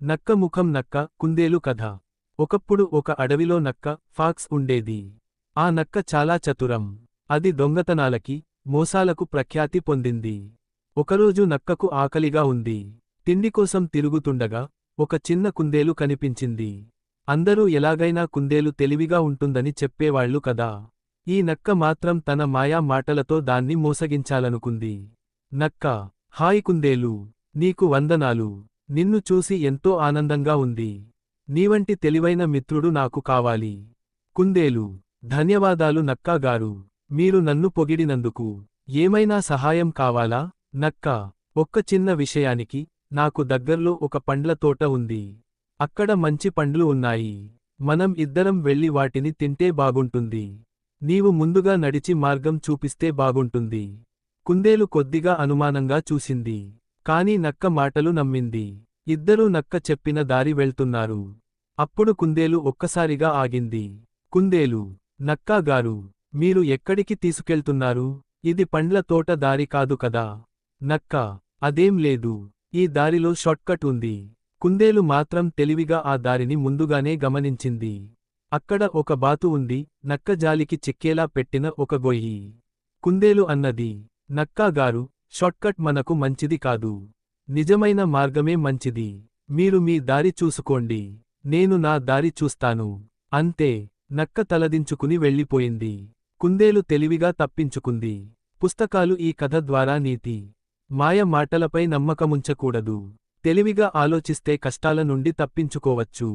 నక్క ముఖం నక్క కుందేలు కథ. ఒకప్పుడు ఒక అడవిలో నక్క ఫాక్స్ ఉండేది. ఆ నక్క చాలా చతురం. అది దొంగతనాలకి, మోసాలకు ప్రఖ్యాతి పొందింది. ఒకరోజు నక్కకు ఆకలిగా ఉంది. తిండికోసం తిరుగుతుండగా ఒక చిన్న కుందేలు కనిపించింది. అందరూ ఎలాగైనా కుందేలు తెలివిగా ఉంటుందని చెప్పేవాళ్లు కదా. ఈ నక్క మాత్రం తన మాయా మాటలతో దాన్ని మోసగించాలనుకుంది. నక్క, హాయ్ కుందేలు, నీకు వందనాలు. నిన్ను చూసి ఎంతో ఆనందంగా ఉంది. నీవంటి తెలివైన మిత్రుడు నాకు కావాలి. కుందేలు, ధన్యవాదాలు నక్కాగారు. మీరు నన్ను పొగిడినందుకు. ఏమైనా సహాయం కావాలా? నక్క, ఒక్క చిన్న విషయానికి. నాకు దగ్గర్లో ఒక పండ్ల తోట ఉంది. అక్కడ మంచి పండ్లు ఉన్నాయి. మనం ఇద్దరం వెళ్లి వాటిని తింటే బాగుంటుంది. నీవు ముందుగా నడిచి మార్గం చూపిస్తే బాగుంటుంది. కుందేలు కొద్దిగా అనుమానంగా చూసింది. కాని నక్క మాటలు నమ్మింది. ఇద్దరూ నక్క చెప్పిన దారి వెళ్తున్నారు. అప్పుడు కుందేలు ఒక్కసారిగా ఆగింది. కుందేలు, నక్కాగారు, మీరు ఎక్కడికి తీసుకెళ్తున్నారు? ఇది పండ్ల తోట దారి కాదు కదా. నక్క, అదేం లేదు. ఈ దారిలో షార్ట్కట్ ఉంది. కుందేలు మాత్రం తెలివిగా ఆ దారిని ముందుగానే గమనించింది. అక్కడ ఒక బాతు ఉంది, నక్క జాలికి చిక్కేలా పెట్టిన ఒక గొయ్యి. కుందేలు అన్నది, నక్కాగారు, షార్ట్కట్ మనకు మంచిది కాదు. నిజమైన మార్గమే మంచిది. మీరు మీ దారి చూసుకోండి. నేను నా దారి చూస్తాను. అంతే. నక్క తలదించుకుని వెళ్ళిపోయింది. కుందేలు తెలివిగా తప్పించుకుంది. పుస్తకాలు ఈ కథ ద్వారా నీతి: మాయ మాటలపై నమ్మకముంచకూడదు. తెలివిగా ఆలోచిస్తే కష్టాల నుండి తప్పించుకోవచ్చు.